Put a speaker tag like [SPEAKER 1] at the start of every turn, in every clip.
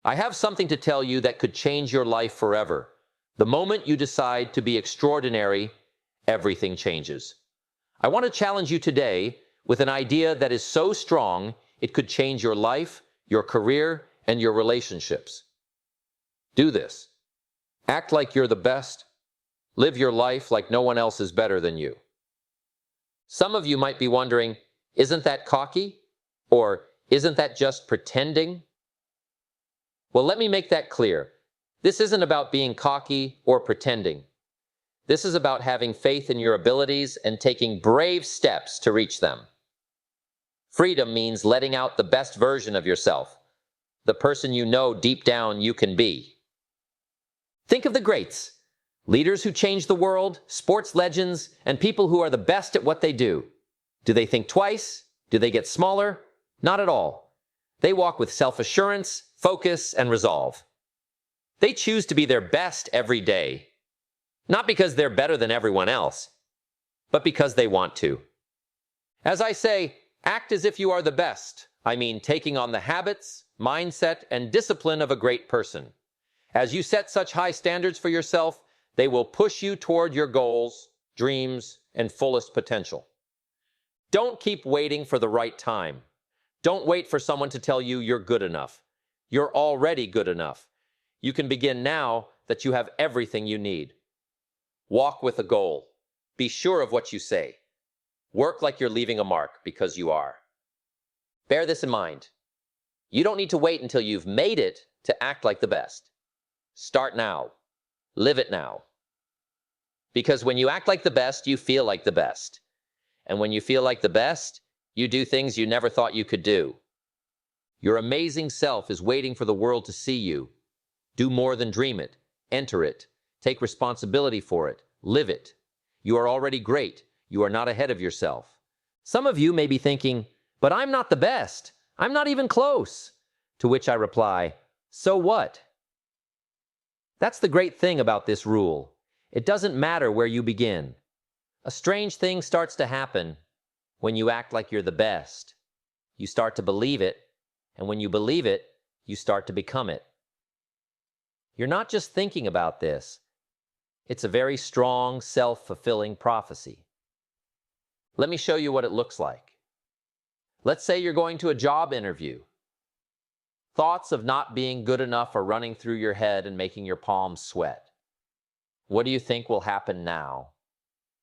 [SPEAKER 1] I have something to tell you that could change your life forever. The moment you decide to be extraordinary, everything changes. I want to challenge you today with an idea that is so strong it could change your life, your career, and your relationships. Do this. Act like you're the best. Live your life like no one else is better than you. Some of you might be wondering, isn't that cocky? Or isn't that just pretending? Well, let me make that clear. This isn't about being cocky or pretending. This is about having faith in your abilities and taking brave steps to reach them. Freedom means letting out the best version of yourself, the person you know deep down you can be. Think of the greats, leaders who change the world, sports legends, and people who are the best at what they do. Do they think twice? Do they get smaller? Not at all. They walk with self-assurance, focus, and resolve. They choose to be their best every day, not because they're better than everyone else, but because they want to. As I say, act as if you are the best. I mean taking on the habits, mindset, and discipline of a great person. As you set such high standards for yourself, they will push you toward your goals, dreams, and fullest potential. Don't keep waiting for the right time. Don't wait for someone to tell you you're good enough. You're already good enough. You can begin now that you have everything you need. Walk with a goal. Be sure of what you say. Work like you're leaving a mark, because you are. Bear this in mind. You don't need to wait until you've made it to act like the best. Start now. Live it now. Because when you act like the best, you feel like the best. And when you feel like the best, you do things you never thought you could do. Your amazing self is waiting for the world to see you. Do more than dream it. Enter it. Take responsibility for it. Live it. You are already great. You are not ahead of yourself. Some of you may be thinking, but I'm not the best. I'm not even close. To which I reply, so what? That's the great thing about this rule. It doesn't matter where you begin. A strange thing starts to happen when you act like you're the best. You start to believe it, and when you believe it, you start to become it. You're not just thinking about this. It's a very strong, self-fulfilling prophecy. Let me show you what it looks like. Let's say you're going to a job interview. Thoughts of not being good enough are running through your head and making your palms sweat. What do you think will happen now?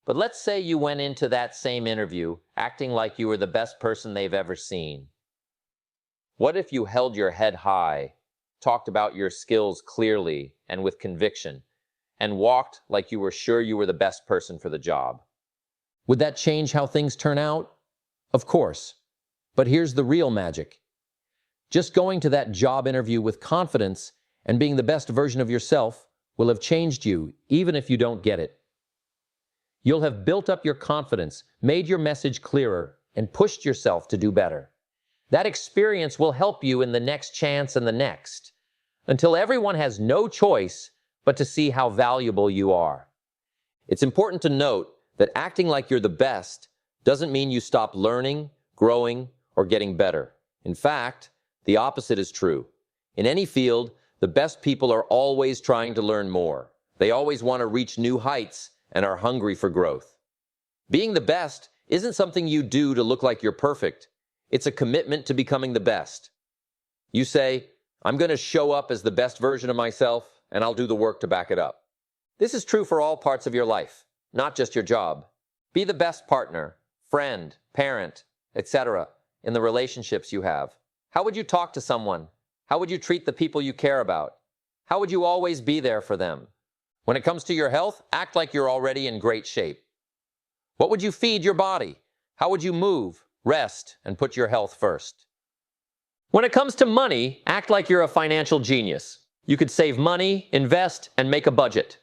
[SPEAKER 1] But let's say you went into that same interview acting like you were the best person they've ever seen. What if you held your head high, talked about your skills clearly and with conviction, and walked like you were sure you were the best person for the job? Would that change how things turn out? Of course. But here's the real magic. Just going to that job interview with confidence and being the best version of yourself will have changed you, even if you don't get it. You'll have built up your confidence, made your message clearer, and pushed yourself to do better. That experience will help you in the next chance and the next, until everyone has no choice but to see how valuable you are. It's important to note that acting like you're the best doesn't mean you stop learning, growing, or getting better. In fact, the opposite is true. In any field, the best people are always trying to learn more. They always want to reach new heights and are hungry for growth. Being the best isn't something you do to look like you're perfect. It's a commitment to becoming the best. You say, I'm going to show up as the best version of myself, and I'll do the work to back it up. This is true for all parts of your life, not just your job. Be the best partner, friend, parent, etc. in the relationships you have. How would you talk to someone? How would you treat the people you care about? How would you always be there for them? When it comes to your health, act like you're already in great shape. What would you feed your body? How would you move, rest, and put your health first? When it comes to money, act like you're a financial genius. You could save money, invest, and make a budget.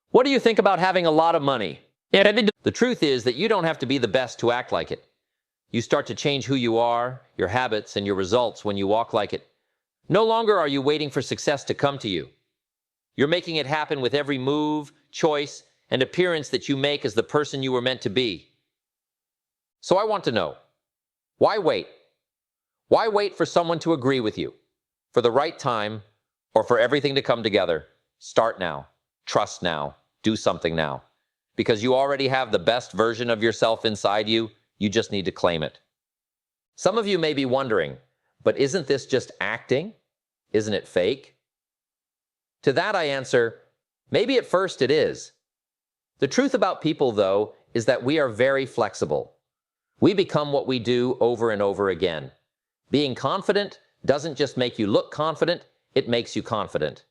[SPEAKER 1] What do you think about having a lot of money? The truth is that you don't have to be the best to act like it. You start to change who you are, your habits, and your results when you walk like it. No longer are you waiting for success to come to you. You're making it happen with every move, choice, and appearance that you make as the person you were meant to be. So I want to know, why wait? Why wait for someone to agree with you, for the right time, or for everything to come together, start now, trust now, do something now. Because you already have the best version of yourself inside you, you just need to claim it. Some of you may be wondering, but isn't this just acting? Isn't it fake? To that I answer, maybe at first it is. The truth about people, though, is that we are very flexible. We become what we do over and over again. Being confident doesn't just make you look confident, it makes you confident.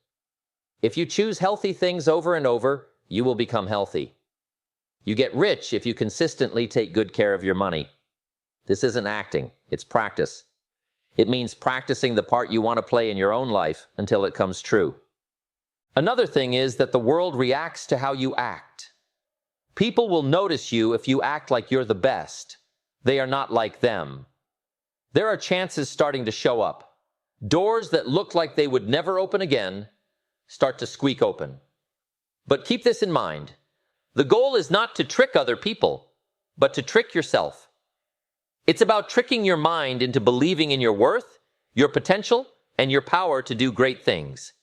[SPEAKER 1] If you choose healthy things over and over, you will become healthy. You get rich if you consistently take good care of your money. This isn't acting, it's practice. It means practicing the part you want to play in your own life until it comes true. Another thing is that the world reacts to how you act. People will notice you if you act like you're the best. They are not like them. There are chances starting to show up. Doors that look like they would never open again start to squeak open. But keep this in mind. The goal is not to trick other people, but to trick yourself. It's about tricking your mind into believing in your worth, your potential, and your power to do great things.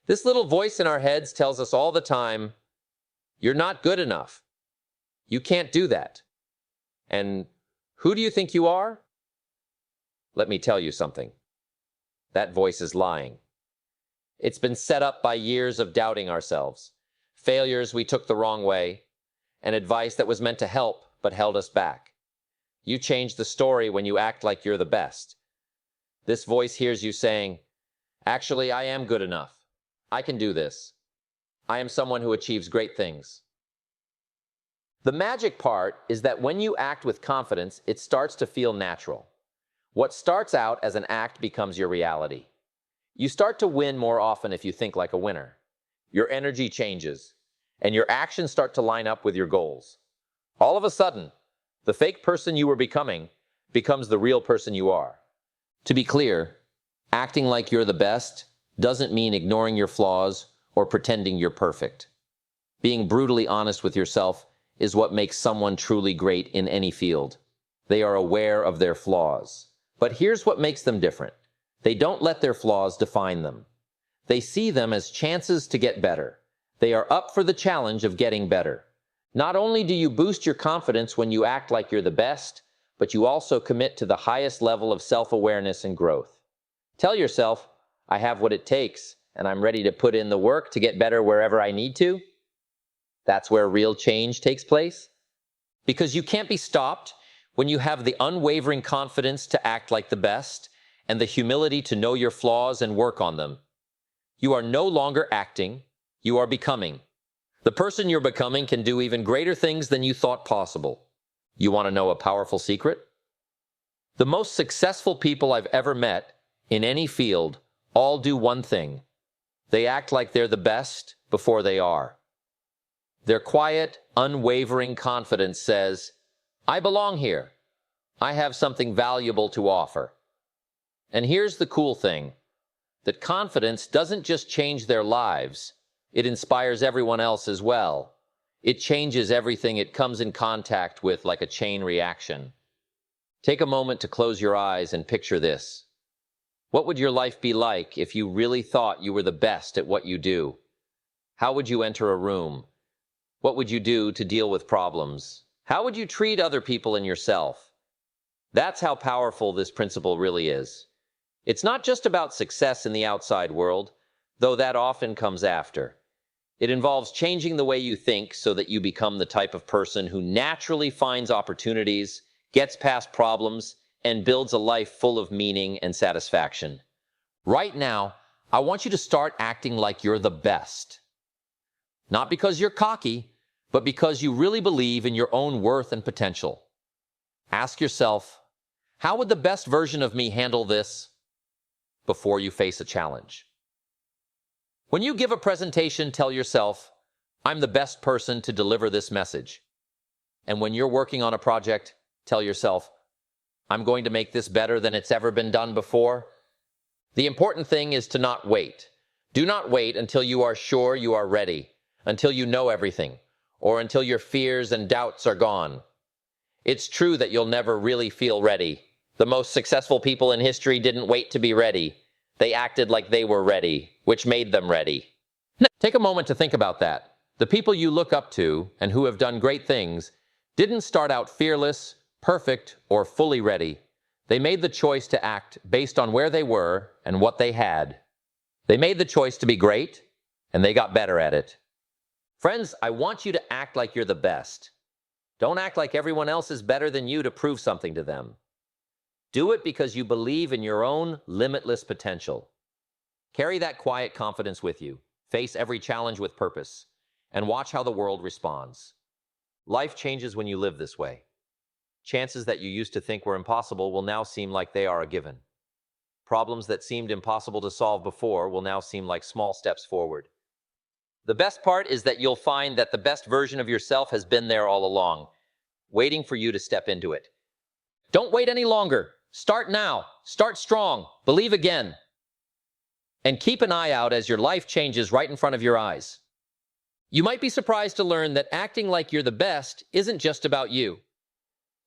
[SPEAKER 1] This little voice in our heads tells us all the time, "You're not good enough. You can't do that." And who do you think you are? Let me tell you something. That voice is lying. It's been set up by years of doubting ourselves, failures we took the wrong way, and advice that was meant to help but held us back. You change the story when you act like you're the best. This voice hears you saying, "Actually, I am good enough. I can do this. I am someone who achieves great things." The magic part is that when you act with confidence, it starts to feel natural. What starts out as an act becomes your reality. You start to win more often if you think like a winner. Your energy changes, and your actions start to line up with your goals. All of a sudden, the fake person you were becoming becomes the real person you are. To be clear, acting like you're the best doesn't mean ignoring your flaws or pretending you're perfect. Being brutally honest with yourself is what makes someone truly great in any field. They are aware of their flaws. But here's what makes them different. They don't let their flaws define them. They see them as chances to get better. They are up for the challenge of getting better. Not only do you boost your confidence when you act like you're the best, but you also commit to the highest level of self-awareness and growth. Tell yourself, "I have what it takes, and I'm ready to put in the work to get better wherever I need to." That's where real change takes place. Because you can't be stopped when you have the unwavering confidence to act like the best and the humility to know your flaws and work on them. You are no longer acting, you are becoming. The person you're becoming can do even greater things than you thought possible. You want to know a powerful secret? The most successful people I've ever met in any field all do one thing. They act like they're the best before they are. Their quiet, unwavering confidence says, "I belong here. I have something valuable to offer." And here's the cool thing, that confidence doesn't just change their lives, it inspires everyone else as well. It changes everything it comes in contact with like a chain reaction. Take a moment to close your eyes and picture this. What would your life be like if you really thought you were the best at what you do? How would you enter a room? What would you do to deal with problems? How would you treat other people and yourself? That's how powerful this principle really is. It's not just about success in the outside world, though that often comes after. It involves changing the way you think so that you become the type of person who naturally finds opportunities, gets past problems, and builds a life full of meaning and satisfaction. Right now, I want you to start acting like you're the best. Not because you're cocky, but because you really believe in your own worth and potential. Ask yourself, how would the best version of me handle this before you face a challenge? When you give a presentation, tell yourself, "I'm the best person to deliver this message." And when you're working on a project, tell yourself, "I'm going to make this better than it's ever been done before." The important thing is to not wait. Do not wait until you are sure you are ready, until you know everything, or until your fears and doubts are gone. It's true that you'll never really feel ready. The most successful people in history didn't wait to be ready. They acted like they were ready, which made them ready. Take a moment to think about that. The people you look up to and who have done great things didn't start out fearless, perfect, or fully ready. They made the choice to act based on where they were and what they had. They made the choice to be great, and they got better at it. Friends, I want you to act like you're the best. Don't act like everyone else is better than you to prove something to them. Do it because you believe in your own limitless potential. Carry that quiet confidence with you. Face every challenge with purpose, and watch how the world responds. Life changes when you live this way. Chances that you used to think were impossible will now seem like they are a given. Problems that seemed impossible to solve before will now seem like small steps forward. The best part is that you'll find that the best version of yourself has been there all along, waiting for you to step into it. Don't wait any longer. Start now. Start strong. Believe again. And keep an eye out as your life changes right in front of your eyes. You might be surprised to learn that acting like you're the best isn't just about you.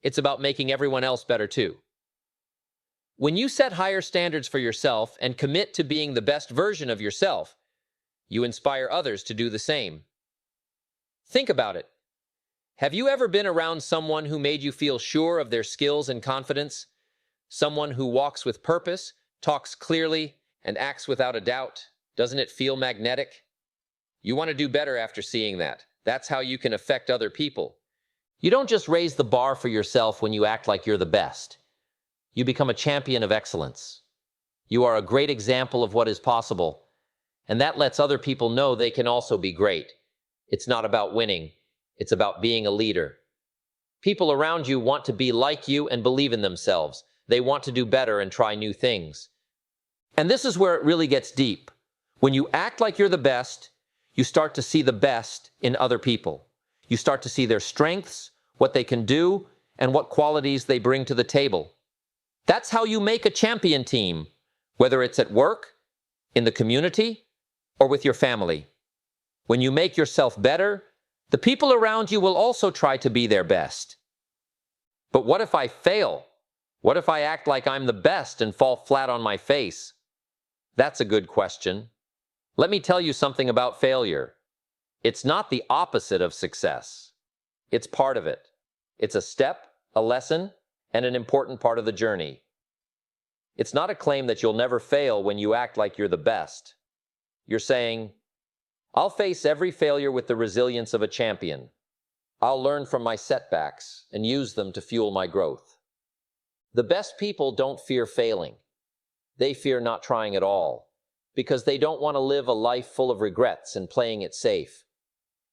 [SPEAKER 1] It's about making everyone else better too. When you set higher standards for yourself and commit to being the best version of yourself, you inspire others to do the same. Think about it. Have you ever been around someone who made you feel sure of their skills and confidence? Someone who walks with purpose, talks clearly, and acts without a doubt? Doesn't it feel magnetic? You want to do better after seeing that. That's how you can affect other people. You don't just raise the bar for yourself when you act like you're the best. You become a champion of excellence. You are a great example of what is possible, and that lets other people know they can also be great. It's not about winning. It's about being a leader. People around you want to be like you and believe in themselves. They want to do better and try new things. And this is where it really gets deep. When you act like you're the best, you start to see the best in other people. You start to see their strengths, what they can do, and what qualities they bring to the table. That's how you make a champion team, whether it's at work, in the community, or with your family. When you make yourself better, the people around you will also try to be their best. But what if I fail? What if I act like I'm the best and fall flat on my face? That's a good question. Let me tell you something about failure. It's not the opposite of success. It's part of it. It's a step, a lesson, and an important part of the journey. It's not a claim that you'll never fail when you act like you're the best. You're saying, I'll face every failure with the resilience of a champion. I'll learn from my setbacks and use them to fuel my growth. The best people don't fear failing. They fear not trying at all, because they don't want to live a life full of regrets and playing it safe.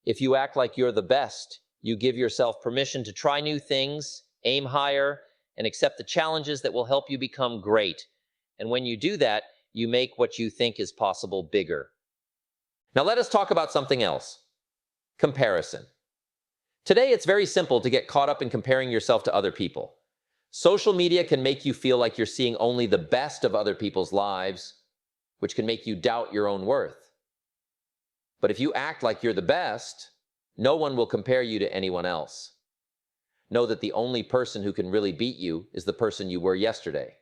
[SPEAKER 1] If you act like you're the best, you give yourself permission to try new things, aim higher, and accept the challenges that will help you become great. And when you do that, you make what you think is possible bigger. Now let us talk about something else. Comparison. Today, it's very simple to get caught up in comparing yourself to other people. Social media can make you feel like you're seeing only the best of other people's lives, which can make you doubt your own worth. But if you act like you're the best, no one will compare you to anyone else. Know that the only person who can really beat you is the person you were yesterday.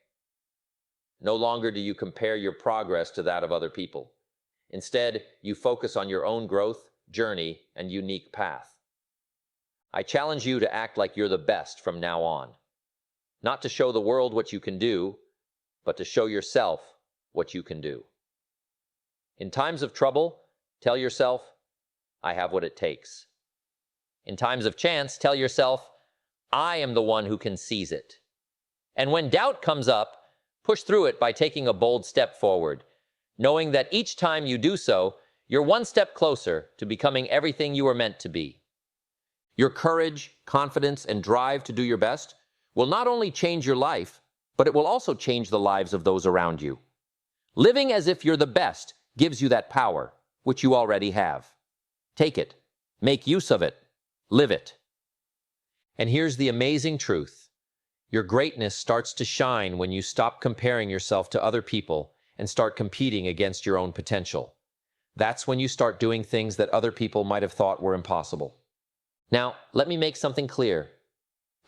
[SPEAKER 1] No longer do you compare your progress to that of other people. Instead, you focus on your own growth, journey, and unique path. I challenge you to act like you're the best from now on. Not to show the world what you can do, but to show yourself what you can do. In times of trouble, tell yourself, I have what it takes. In times of chance, tell yourself, I am the one who can seize it. And when doubt comes up, push through it by taking a bold step forward, knowing that each time you do so, you're one step closer to becoming everything you were meant to be. Your courage, confidence, and drive to do your best will not only change your life, but it will also change the lives of those around you. Living as if you're the best gives you that power, which you already have. Take it, make use of it, live it. And here's the amazing truth. Your greatness starts to shine when you stop comparing yourself to other people and start competing against your own potential. That's when you start doing things that other people might have thought were impossible. Now, let me make something clear.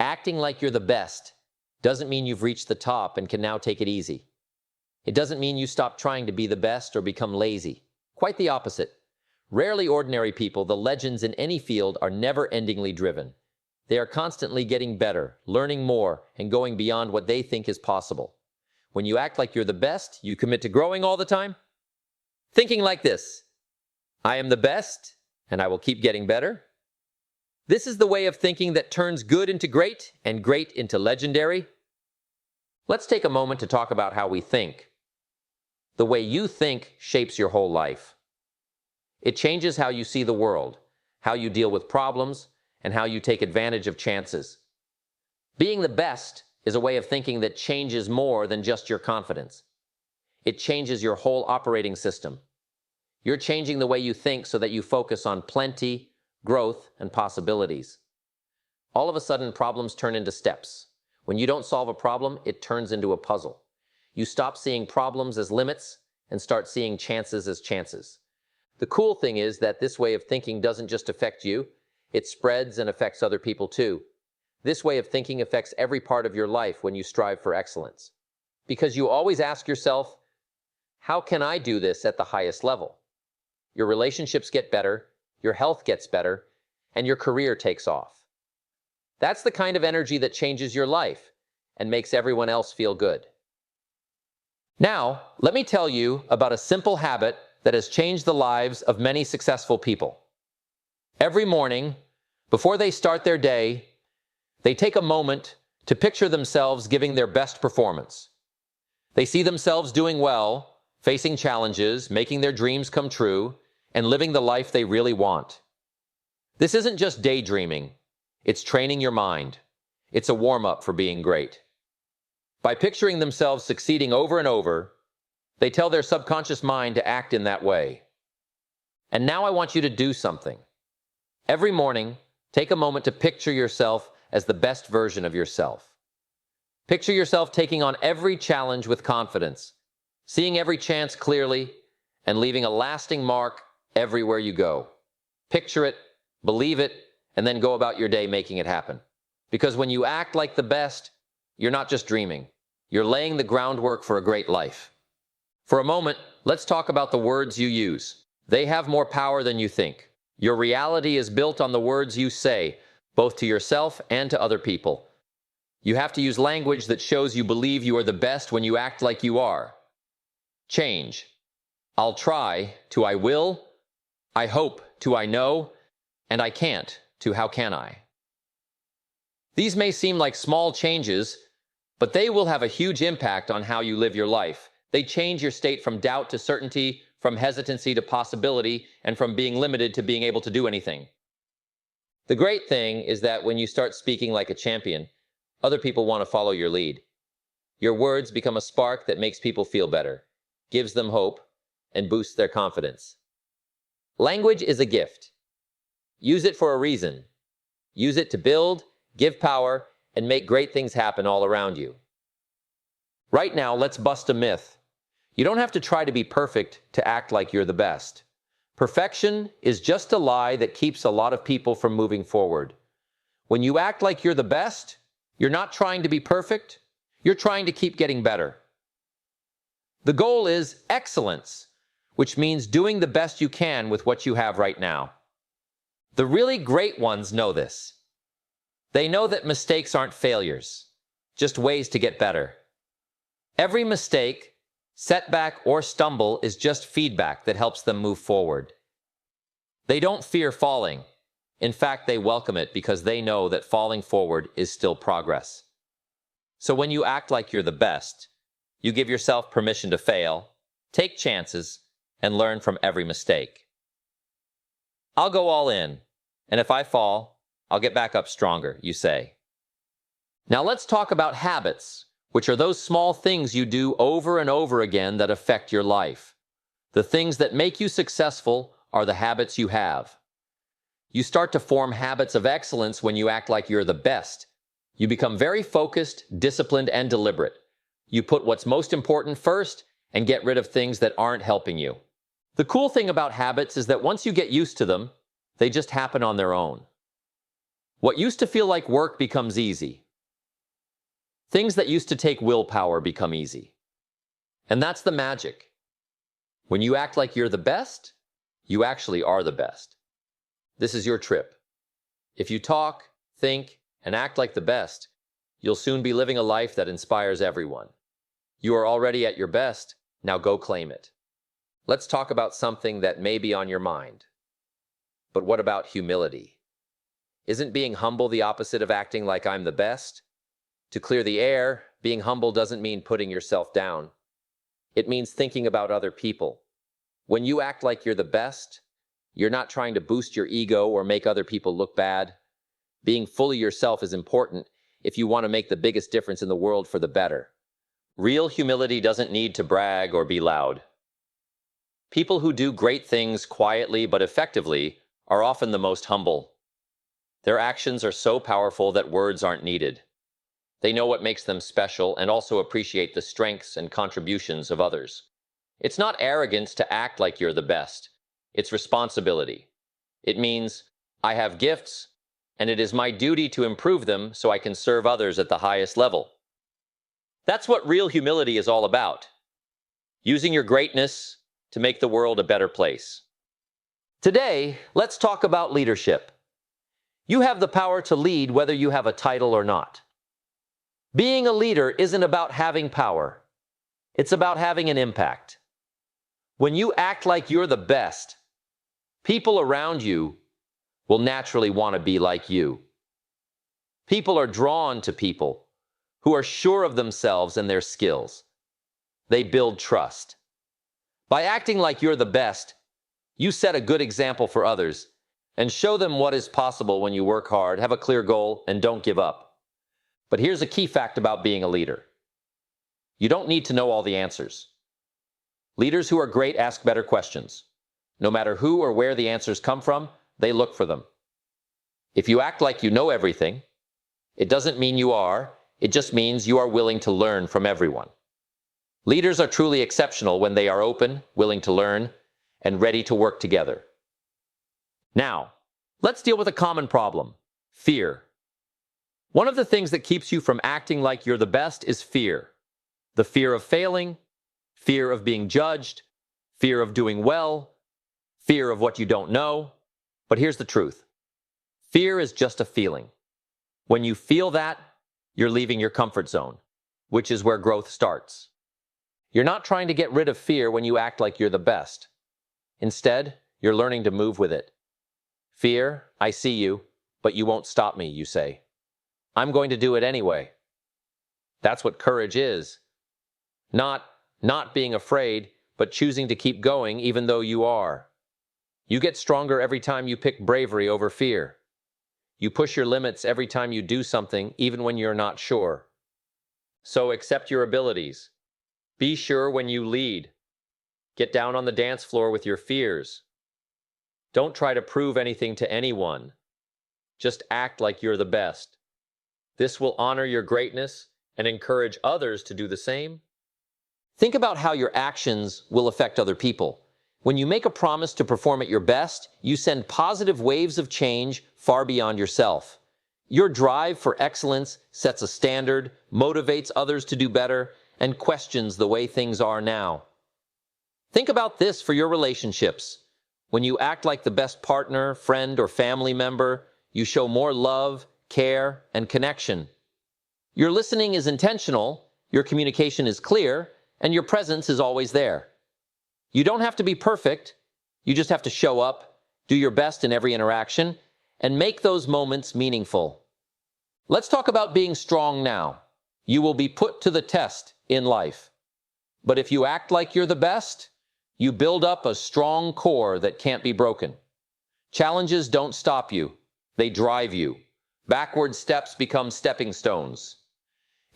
[SPEAKER 1] Acting like you're the best doesn't mean you've reached the top and can now take it easy. It doesn't mean you stop trying to be the best or become lazy. Quite the opposite. Rarely ordinary people, the legends in any field, are never-endingly driven. They are constantly getting better, learning more, and going beyond what they think is possible. When you act like you're the best, you commit to growing all the time. Thinking like this: I am the best, and I will keep getting better. This is the way of thinking that turns good into great and great into legendary. Let's take a moment to talk about how we think. The way you think shapes your whole life. It changes how you see the world, how you deal with problems, and how you take advantage of chances. Being the best is a way of thinking that changes more than just your confidence. It changes your whole operating system. You're changing the way you think so that you focus on plenty, growth, and possibilities. All of a sudden, problems turn into steps. When you don't solve a problem, it turns into a puzzle. You stop seeing problems as limits and start seeing chances as chances. The cool thing is that this way of thinking doesn't just affect you, it spreads and affects other people too. This way of thinking affects every part of your life when you strive for excellence. Because you always ask yourself, how can I do this at the highest level? Your relationships get better, your health gets better, and your career takes off. That's the kind of energy that changes your life and makes everyone else feel good. Now, let me tell you about a simple habit that has changed the lives of many successful people. Every morning, before they start their day, they take a moment to picture themselves giving their best performance. They see themselves doing well, facing challenges, making their dreams come true, and living the life they really want. This isn't just daydreaming. It's training your mind. It's a warm-up for being great. By picturing themselves succeeding over and over, they tell their subconscious mind to act in that way. And now I want you to do something. Every morning, take a moment to picture yourself as the best version of yourself. Picture yourself taking on every challenge with confidence, seeing every chance clearly, and leaving a lasting mark everywhere you go. Picture it, believe it, and then go about your day making it happen. Because when you act like the best, you're not just dreaming. You're laying the groundwork for a great life. For a moment, let's talk about the words you use. They have more power than you think. Your reality is built on the words you say, both to yourself and to other people. You have to use language that shows you believe you are the best when you act like you are. Change. I'll try to I will, I hope to I know, and I can't to how can I. These may seem like small changes, but they will have a huge impact on how you live your life. They change your state from doubt to certainty, from hesitancy to possibility, and from being limited to being able to do anything. The great thing is that when you start speaking like a champion, other people want to follow your lead. Your words become a spark that makes people feel better, gives them hope, and boosts their confidence. Language is a gift. Use it for a reason. Use it to build, give power, and make great things happen all around you. Right now, let's bust a myth. You don't have to try to be perfect to act like you're the best. Perfection is just a lie that keeps a lot of people from moving forward. When you act like you're the best, you're not trying to be perfect, you're trying to keep getting better. The goal is excellence, which means doing the best you can with what you have right now. The really great ones know this. They know that mistakes aren't failures, just ways to get better. Every mistake, setback, or stumble is just feedback that helps them move forward. They don't fear falling. In fact, they welcome it because they know that falling forward is still progress. So when you act like you're the best, you give yourself permission to fail, take chances, and learn from every mistake. I'll go all in, and if I fall, I'll get back up stronger, you say. Now let's talk about habits, which are those small things you do over and over again that affect your life. The things that make you successful are the habits you have. You start to form habits of excellence when you act like you're the best. You become very focused, disciplined, and deliberate. You put what's most important first and get rid of things that aren't helping you. The cool thing about habits is that once you get used to them, they just happen on their own. What used to feel like work becomes easy. Things that used to take willpower become easy. And that's the magic. When you act like you're the best, you actually are the best. This is your trip. If you talk, think, and act like the best, you'll soon be living a life that inspires everyone. You are already at your best, now go claim it. Let's talk about something that may be on your mind. But what about humility? Isn't being humble the opposite of acting like I'm the best? To clear the air, being humble doesn't mean putting yourself down. It means thinking about other people. When you act like you're the best, you're not trying to boost your ego or make other people look bad. Being fully yourself is important if you want to make the biggest difference in the world for the better. Real humility doesn't need to brag or be loud. People who do great things quietly but effectively are often the most humble. Their actions are so powerful that words aren't needed. They know what makes them special and also appreciate the strengths and contributions of others. It's not arrogance to act like you're the best. It's responsibility. It means, I have gifts, and it is my duty to improve them so I can serve others at the highest level. That's what real humility is all about. Using your greatness to make the world a better place. Today, let's talk about leadership. You have the power to lead whether you have a title or not. Being a leader isn't about having power. It's about having an impact. When you act like you're the best, people around you will naturally want to be like you. People are drawn to people who are sure of themselves and their skills. They build trust. By acting like you're the best, you set a good example for others and show them what is possible when you work hard, have a clear goal, and don't give up. But here's a key fact about being a leader. You don't need to know all the answers. Leaders who are great ask better questions. No matter who or where the answers come from, they look for them. If you act like you know everything, it doesn't mean you are, it just means you are willing to learn from everyone. Leaders are truly exceptional when they are open, willing to learn, and ready to work together. Now, let's deal with a common problem: fear. One of the things that keeps you from acting like you're the best is fear. The fear of failing, fear of being judged, fear of doing well, fear of what you don't know. But here's the truth. Fear is just a feeling. When you feel that, you're leaving your comfort zone, which is where growth starts. You're not trying to get rid of fear when you act like you're the best. Instead, you're learning to move with it. Fear, I see you, but you won't stop me, you say. I'm going to do it anyway. That's what courage is. Not being afraid, but choosing to keep going even though you are. You get stronger every time you pick bravery over fear. You push your limits every time you do something, even when you're not sure. So accept your abilities. Be sure when you lead. Get down on the dance floor with your fears. Don't try to prove anything to anyone. Just act like you're the best. This will honor your greatness and encourage others to do the same. Think about how your actions will affect other people. When you make a promise to perform at your best, you send positive waves of change far beyond yourself. Your drive for excellence sets a standard, motivates others to do better, and questions the way things are now. Think about this for your relationships. When you act like the best partner, friend, or family member, you show more love, care, and connection. Your listening is intentional, your communication is clear, and your presence is always there. You don't have to be perfect. You just have to show up, do your best in every interaction, and make those moments meaningful. Let's talk about being strong now. You will be put to the test in life. But if you act like you're the best, you build up a strong core that can't be broken. Challenges don't stop you. They drive you. Backward steps become stepping stones.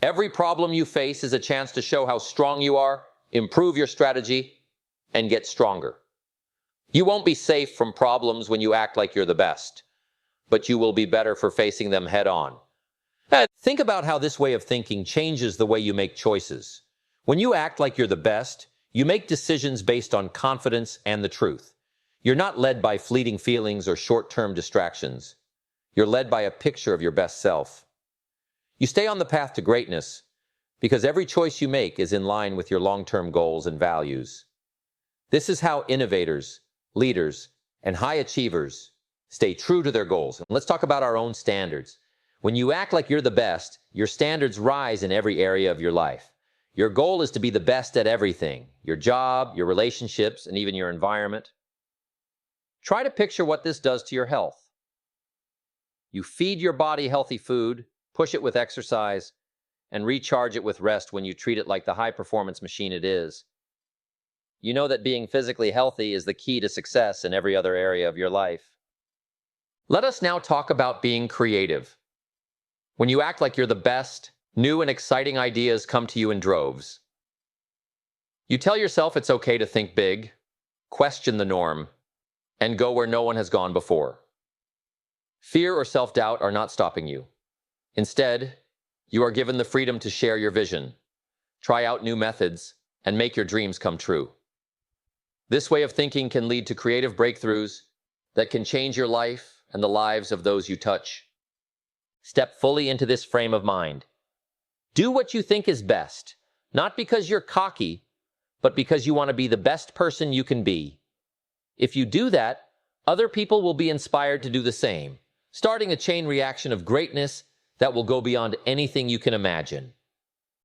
[SPEAKER 1] Every problem you face is a chance to show how strong you are, improve your strategy, and get stronger. You won't be safe from problems when you act like you're the best, but you will be better for facing them head on. Think about how this way of thinking changes the way you make choices. When you act like you're the best, you make decisions based on confidence and the truth. You're not led by fleeting feelings or short-term distractions. You're led by a picture of your best self. You stay on the path to greatness, because every choice you make is in line with your long-term goals and values. This is how innovators, leaders, and high achievers stay true to their goals. And let's talk about our own standards. When you act like you're the best, your standards rise in every area of your life. Your goal is to be the best at everything: your job, your relationships, and even your environment. Try to picture what this does to your health. You feed your body healthy food, push it with exercise, and recharge it with rest when you treat it like the high-performance machine it is. You know that being physically healthy is the key to success in every other area of your life. Let us now talk about being creative. When you act like you're the best, new and exciting ideas come to you in droves. You tell yourself it's okay to think big, question the norm, and go where no one has gone before. Fear or self-doubt are not stopping you. Instead, you are given the freedom to share your vision, try out new methods, and make your dreams come true. This way of thinking can lead to creative breakthroughs that can change your life and the lives of those you touch. Step fully into this frame of mind. Do what you think is best, not because you're cocky, but because you want to be the best person you can be. If you do that, other people will be inspired to do the same, starting a chain reaction of greatness that will go beyond anything you can imagine.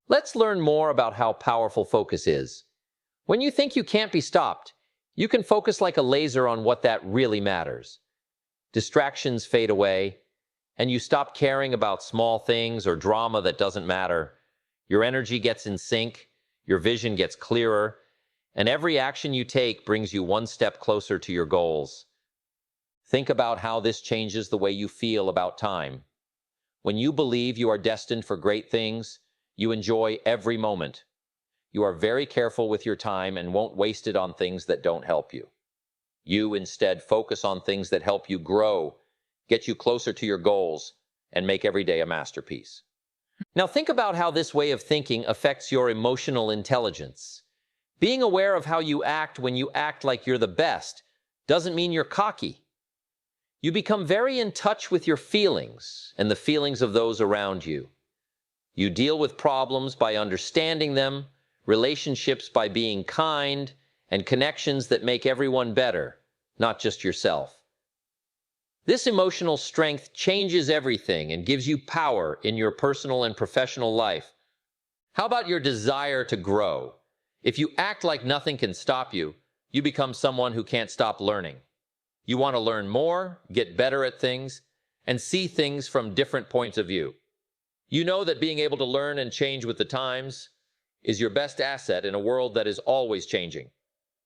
[SPEAKER 1] Let's learn more about how powerful focus is. When you think you can't be stopped, you can focus like a laser on what that really matters. Distractions fade away, and you stop caring about small things or drama that doesn't matter. Your energy gets in sync, your vision gets clearer, and every action you take brings you one step closer to your goals. Think about how this changes the way you feel about time. When you believe you are destined for great things, you enjoy every moment. You are very careful with your time and won't waste it on things that don't help you. You instead focus on things that help you grow, get you closer to your goals, and make every day a masterpiece. Now think about how this way of thinking affects your emotional intelligence. Being aware of how you act when you act like you're the best doesn't mean you're cocky. You become very in touch with your feelings and the feelings of those around you. You deal with problems by understanding them, relationships by being kind, and connections that make everyone better, not just yourself. This emotional strength changes everything and gives you power in your personal and professional life. How about your desire to grow? If you act like nothing can stop you, you become someone who can't stop learning. You want to learn more, get better at things, and see things from different points of view. You know that being able to learn and change with the times is your best asset in a world that is always changing.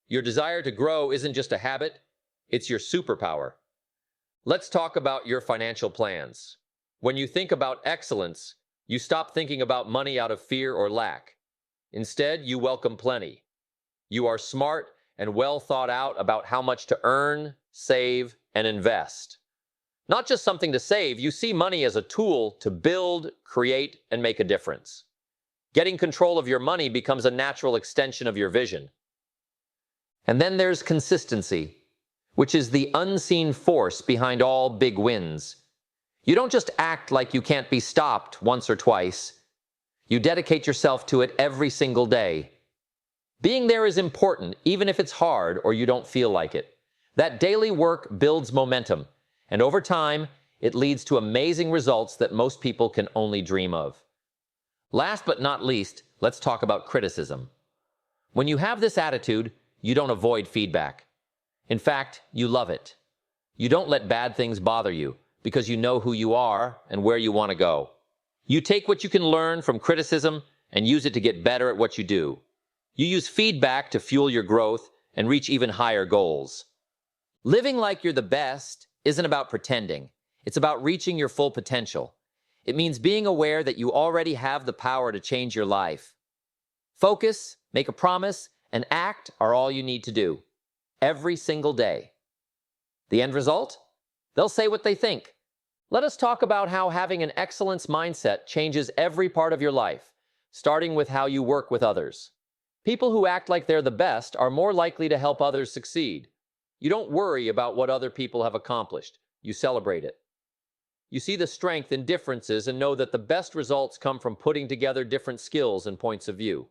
[SPEAKER 1] Your desire to grow isn't just a habit, it's your superpower. Let's talk about your financial plans. When you think about excellence, you stop thinking about money out of fear or lack. Instead, you welcome plenty. You are smart and well thought out about how much to earn, save, and invest. Not just something to save, you see money as a tool to build, create, and make a difference. Getting control of your money becomes a natural extension of your vision. And then there's consistency, which is the unseen force behind all big wins. You don't just act like you can't be stopped once or twice. You dedicate yourself to it every single day. Being there is important, even if it's hard or you don't feel like it. That daily work builds momentum, and over time, it leads to amazing results that most people can only dream of. Last but not least, let's talk about criticism. When you have this attitude, you don't avoid feedback. In fact, you love it. You don't let bad things bother you because you know who you are and where you want to go. You take what you can learn from criticism and use it to get better at what you do. You use feedback to fuel your growth and reach even higher goals. Living like you're the best isn't about pretending. It's about reaching your full potential. It means being aware that you already have the power to change your life. Focus, make a promise, and act are all you need to do. Every single day. The end result? They'll say what they think. Let us talk about how having an excellence mindset changes every part of your life, starting with how you work with others. People who act like they're the best are more likely to help others succeed. You don't worry about what other people have accomplished. You celebrate it. You see the strength in differences and know that the best results come from putting together different skills and points of view.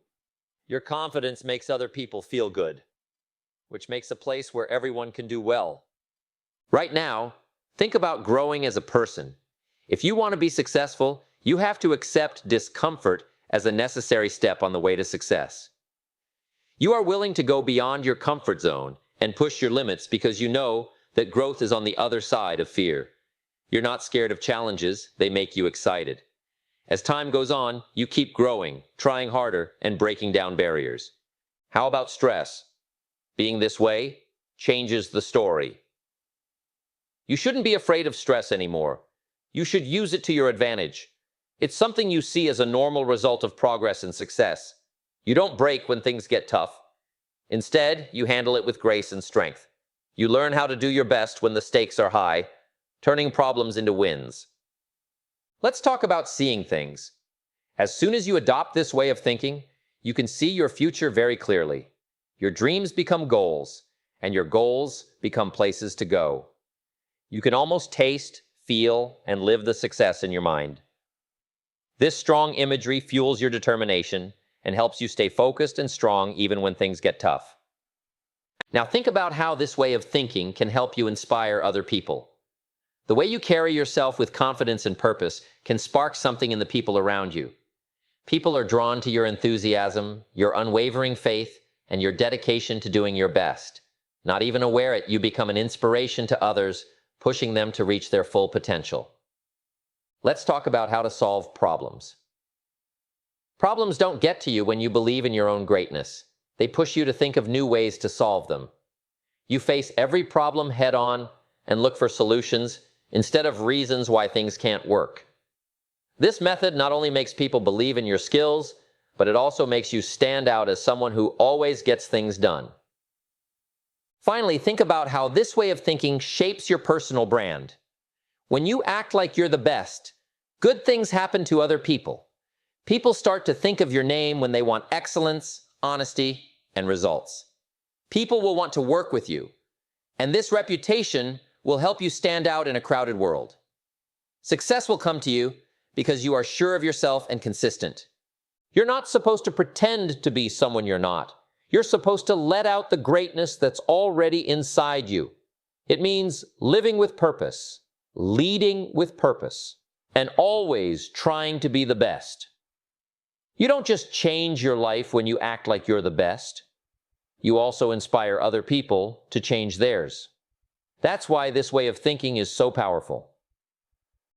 [SPEAKER 1] Your confidence makes other people feel good, which makes a place where everyone can do well. Right now, think about growing as a person. If you want to be successful, you have to accept discomfort as a necessary step on the way to success. You are willing to go beyond your comfort zone and push your limits because you know that growth is on the other side of fear. You're not scared of challenges, they make you excited. As time goes on, you keep growing, trying harder, and breaking down barriers. How about stress? Being this way changes the story. You shouldn't be afraid of stress anymore. You should use it to your advantage. It's something you see as a normal result of progress and success. You don't break when things get tough. Instead, you handle it with grace and strength. You learn how to do your best when the stakes are high, turning problems into wins. Let's talk about seeing things. As soon as you adopt this way of thinking, you can see your future very clearly. Your dreams become goals, and your goals become places to go. You can almost taste, feel, and live the success in your mind. This strong imagery fuels your determination and helps you stay focused and strong even when things get tough. Now think about how this way of thinking can help you inspire other people. The way you carry yourself with confidence and purpose can spark something in the people around you. People are drawn to your enthusiasm, your unwavering faith, and your dedication to doing your best. Not even aware it, you become an inspiration to others, pushing them to reach their full potential. Let's talk about how to solve problems. Problems don't get to you when you believe in your own greatness. They push you to think of new ways to solve them. You face every problem head on and look for solutions instead of reasons why things can't work. This method not only makes people believe in your skills, but it also makes you stand out as someone who always gets things done. Finally, think about how this way of thinking shapes your personal brand. When you act like you're the best, good things happen to other people. People start to think of your name when they want excellence, honesty, and results. People will want to work with you, and this reputation will help you stand out in a crowded world. Success will come to you because you are sure of yourself and consistent. You're not supposed to pretend to be someone you're not. You're supposed to let out the greatness that's already inside you. It means living with purpose, leading with purpose, and always trying to be the best. You don't just change your life when you act like you're the best. You also inspire other people to change theirs. That's why this way of thinking is so powerful.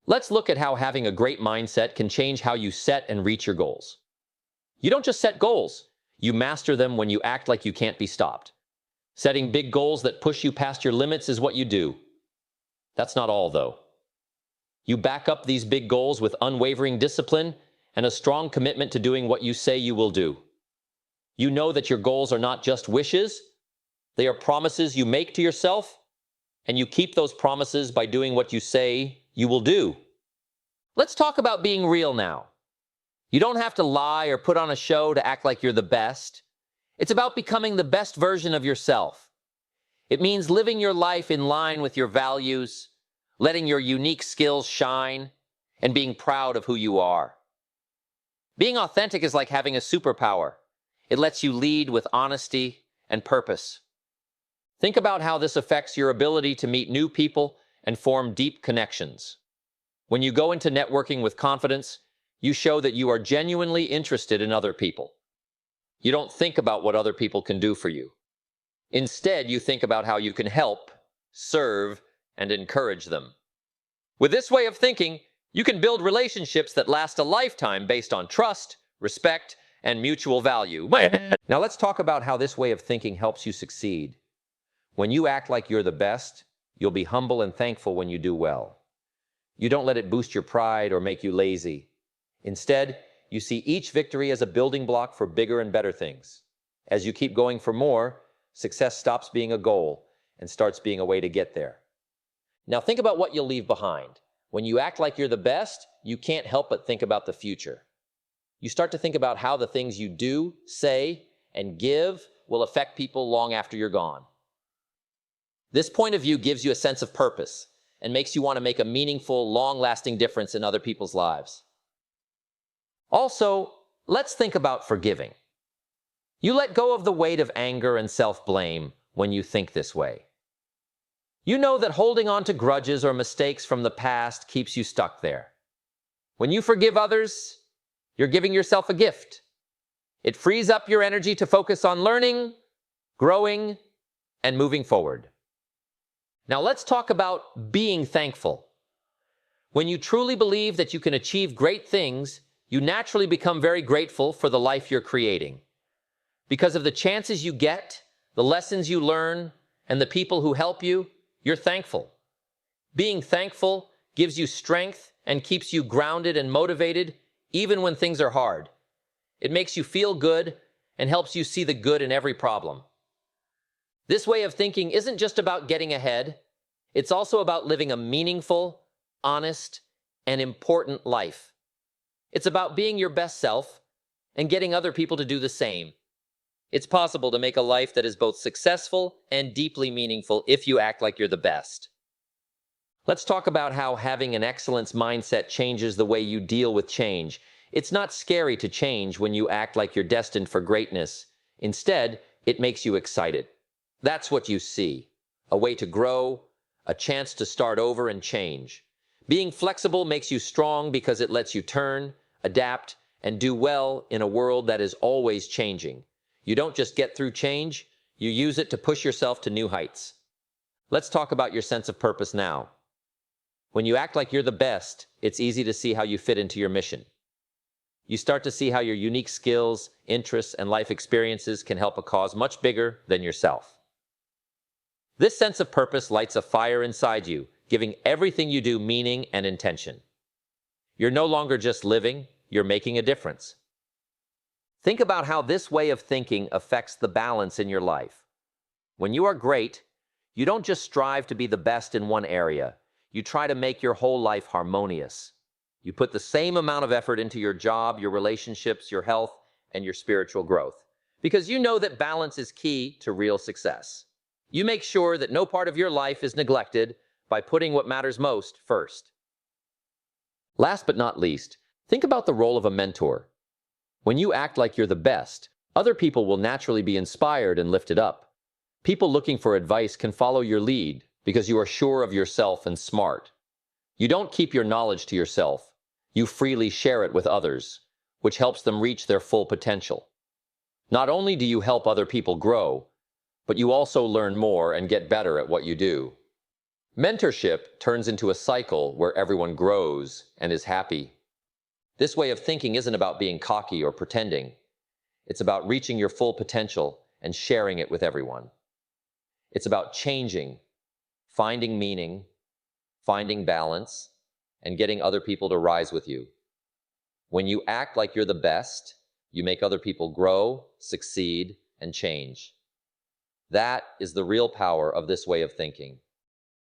[SPEAKER 1] Let's look at how having a great mindset can change how you set and reach your goals. You don't just set goals. You master them when you act like you can't be stopped. Setting big goals that push you past your limits is what you do. That's not all, though. You back up these big goals with unwavering discipline and a strong commitment to doing what you say you will do. You know that your goals are not just wishes, they are promises you make to yourself, and you keep those promises by doing what you say you will do. Let's talk about being real now. You don't have to lie or put on a show to act like you're the best. It's about becoming the best version of yourself. It means living your life in line with your values, letting your unique skills shine, and being proud of who you are. Being authentic is like having a superpower. It lets you lead with honesty and purpose. Think about how this affects your ability to meet new people and form deep connections. When you go into networking with confidence, you show that you are genuinely interested in other people. You don't think about what other people can do for you. Instead, you think about how you can help, serve, and encourage them. With this way of thinking, you can build relationships that last a lifetime based on trust, respect, and mutual value. Now let's talk about how this way of thinking helps you succeed. When you act like you're the best, you'll be humble and thankful when you do well. You don't let it boost your pride or make you lazy. Instead, you see each victory as a building block for bigger and better things. As you keep going for more, success stops being a goal and starts being a way to get there. Now think about what you'll leave behind. When you act like you're the best, you can't help but think about the future. You start to think about how the things you do, say, and give will affect people long after you're gone. This point of view gives you a sense of purpose and makes you want to make a meaningful, long-lasting difference in other people's lives. Also, let's think about forgiving. You let go of the weight of anger and self-blame when you think this way. You know that holding on to grudges or mistakes from the past keeps you stuck there. When you forgive others, you're giving yourself a gift. It frees up your energy to focus on learning, growing, and moving forward. Now let's talk about being thankful. When you truly believe that you can achieve great things, you naturally become very grateful for the life you're creating. Because of the chances you get, the lessons you learn, and the people who help you, you're thankful. Being thankful gives you strength and keeps you grounded and motivated even when things are hard. It makes you feel good and helps you see the good in every problem. This way of thinking isn't just about getting ahead. It's also about living a meaningful, honest, and important life. It's about being your best self and getting other people to do the same. It's possible to make a life that is both successful and deeply meaningful if you act like you're the best. Let's talk about how having an excellence mindset changes the way you deal with change. It's not scary to change when you act like you're destined for greatness. Instead, it makes you excited. That's what you see. A way to grow, a chance to start over and change. Being flexible makes you strong because it lets you turn, adapt, and do well in a world that is always changing. You don't just get through change, you use it to push yourself to new heights. Let's talk about your sense of purpose now. When you act like you're the best, it's easy to see how you fit into your mission. You start to see how your unique skills, interests, and life experiences can help a cause much bigger than yourself. This sense of purpose lights a fire inside you, giving everything you do meaning and intention. You're no longer just living, you're making a difference. Think about how this way of thinking affects the balance in your life. When you are great, you don't just strive to be the best in one area. You try to make your whole life harmonious. You put the same amount of effort into your job, your relationships, your health, and your spiritual growth, because you know that balance is key to real success. You make sure that no part of your life is neglected by putting what matters most first. Last but not least, think about the role of a mentor. When you act like you're the best, other people will naturally be inspired and lifted up. People looking for advice can follow your lead because you are sure of yourself and smart. You don't keep your knowledge to yourself. You freely share it with others, which helps them reach their full potential. Not only do you help other people grow, but you also learn more and get better at what you do. Mentorship turns into a cycle where everyone grows and is happy. This way of thinking isn't about being cocky or pretending. It's about reaching your full potential and sharing it with everyone. It's about changing, finding meaning, finding balance, and getting other people to rise with you. When you act like you're the best, you make other people grow, succeed, and change. That is the real power of this way of thinking.